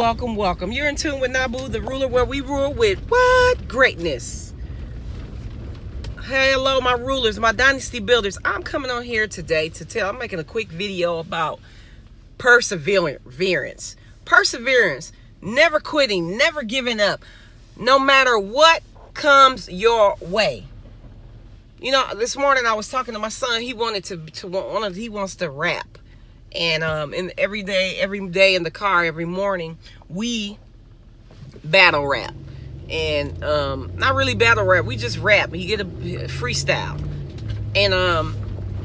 welcome. You're in tune with Nabu, the ruler, where we rule with what? Greatness. Hey, hello, my rulers, my dynasty builders. I'm coming on here today I'm making a quick video about perseverance. Perseverance, never quitting, never giving up, no matter what comes your way. You know, this morning I was talking to my son. He wants to rap. And every day in the car, every morning, we battle rap. And not really battle rap, we just rap. He get a freestyle. And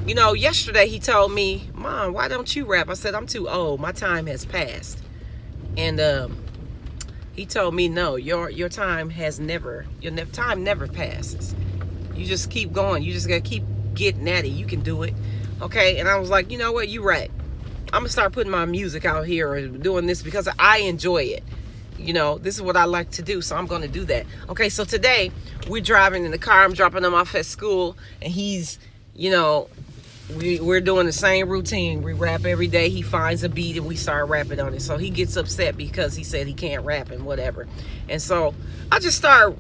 you know, yesterday he told me, "Mom, why don't you rap?" I said, "I'm too old. My time has passed." And he told me, "No, your time time never passes. You just keep going. You just gotta keep getting at it. You can do it." Okay. And I was like, you know what? You're right. I'm gonna start putting my music out here and doing this because I enjoy it. You know, this is what I like to do, so I'm gonna do that. Okay, so today we're driving in the car. I'm dropping him off at school, and he's, you know, we're doing the same routine. We rap every day. He finds a beat and we start rapping on it. So he gets upset because he said he can't rap and whatever. And so I just start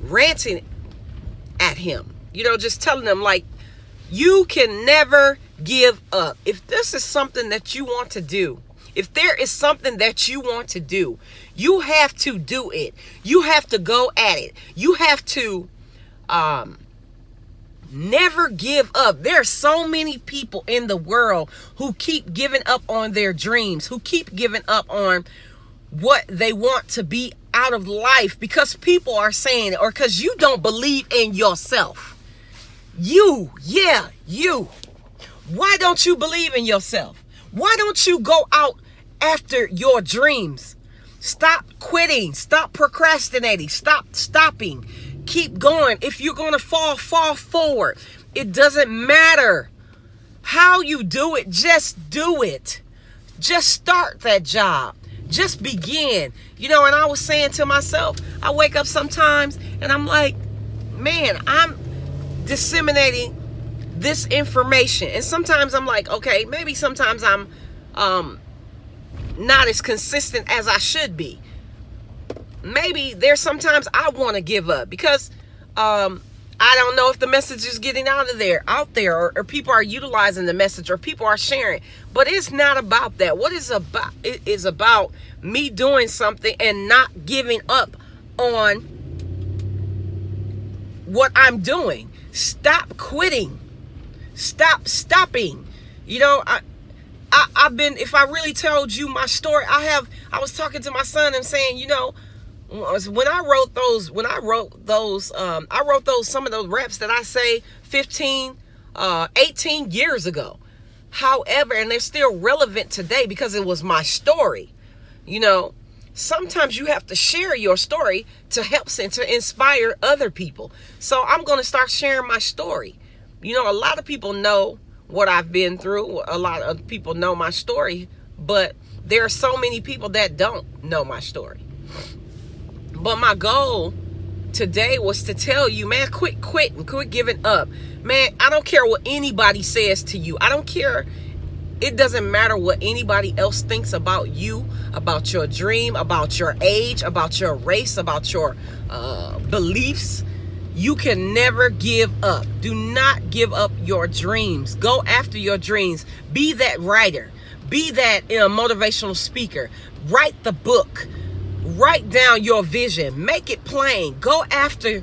ranting at him. You know, just telling him, like, you can never give up. If this is something that you want to do, if there is something that you want to do, you have to do it. You have to go at it. You have to never give up. There are so many people in the world who keep giving up on their dreams, who keep giving up on what they want to be out of life because people are saying it, or because you don't believe in yourself. You. Why don't you believe in yourself? Why don't you go out after your dreams? Stop quitting. Stop procrastinating. Stop stopping. Keep going. If you're going to fall forward. It doesn't matter how you do it. Just do it. Just start that job. Just begin. You know, and I was saying to myself, I wake up sometimes and I'm like, man, I'm disseminating this information. And sometimes I'm like, okay, maybe sometimes I'm not as consistent as I should be. Maybe there's sometimes I want to give up because I don't know if the message is getting out there, or people are utilizing the message, or people are sharing. But it's not about that. What it's about, it is about me doing something and not giving up on what I'm doing. Stop quitting. Stop stopping. You know, I've been, if I really told you my story, I was talking to my son and saying, you know, when I wrote those, some of those raps that I say 18 years ago. However, and they're still relevant today because it was my story. You know, sometimes you have to share your story to help and to inspire other people. So I'm going to start sharing my story. You know, a lot of people know what I've been through. A lot of people know my story, but there are so many people that don't know my story. But my goal today was to tell you, man, quit quitting, quit giving up. Man, I don't care what anybody says to you. I don't care. It doesn't matter what anybody else thinks about you, about your dream, about your age, about your race, about your beliefs. You can never give up. Do not give up your dreams. Go after your dreams. Be that writer. Be that motivational speaker. Write the book. Write down your vision. Make it plain. Go after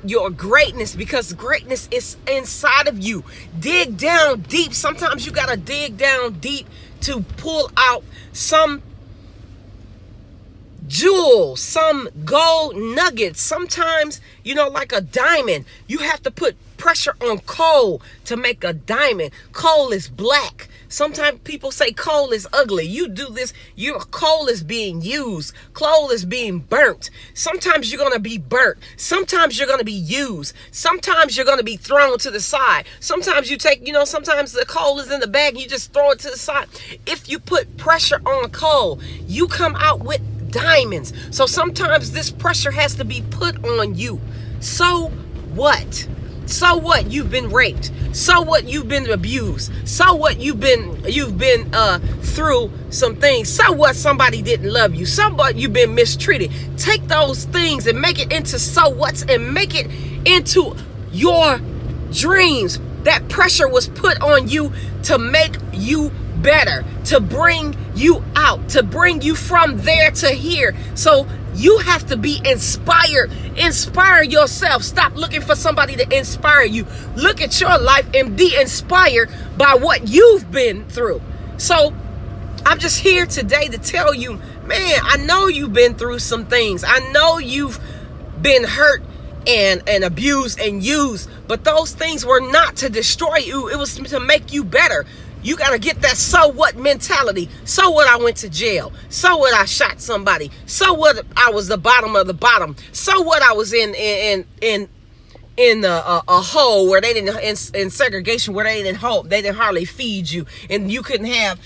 your greatness because greatness is inside of you. Dig down deep. Sometimes you got to dig down deep to pull out some jewels, some gold nuggets. Sometimes, you know, like a diamond, you have to put pressure on coal to make a diamond. Coal is black. Sometimes people say coal is ugly. You do this, your coal is being used. Coal is being burnt. Sometimes you're going to be burnt. Sometimes you're going to be used. Sometimes you're going to be thrown to the side. Sometimes you take, you know, sometimes the coal is in the bag and you just throw it to the side. If you put pressure on coal, you come out with diamonds. So sometimes this pressure has to be put on you. So what? So what? You've been raped. So what? You've been abused. So what? You've been through some things. So what? Somebody didn't love you. So what? You've been mistreated. Take those things and make it into so what's, and make it into your dreams. That pressure was put on you to make you better, to bring you out, to bring you from there to here. So you have to be inspired. Inspire yourself. Stop looking for somebody to inspire you. Look at your life and be inspired by what you've been through. So I'm just here today to tell you, man, I know you've been through some things. I know you've been hurt and abused and used, but those things were not to destroy you. It was to make you better. You got to get that so what mentality. So what, I went to jail. So what, I shot somebody. So what, I was the bottom of the bottom. So what, I was in a hole where they didn't, in segregation, where they didn't hardly feed you, and you couldn't have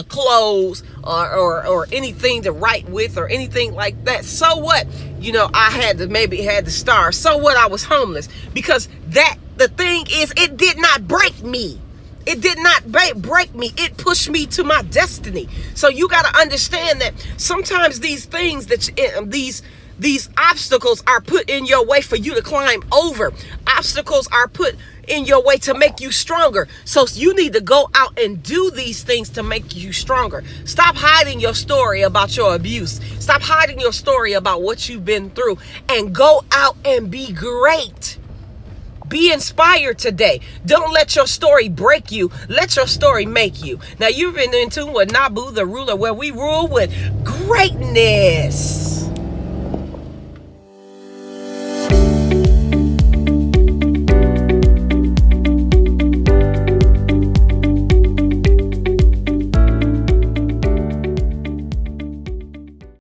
clothes or anything to write with or anything like that. So what, I had to starve. So what, I was homeless. Because the thing is, it did not break me. It did not break me. It pushed me to my destiny. So you got to understand that sometimes these things these obstacles are put in your way for you to climb over. Obstacles are put in your way to make you stronger. So you need to go out and do these things to make you stronger. Stop hiding your story about your abuse. Stop hiding your story about what you've been through, and go out and be great. Be inspired today. Don't let your story break you. Let your story make you. Now, you've been in tune with Nabu the Ruler, where we rule with greatness.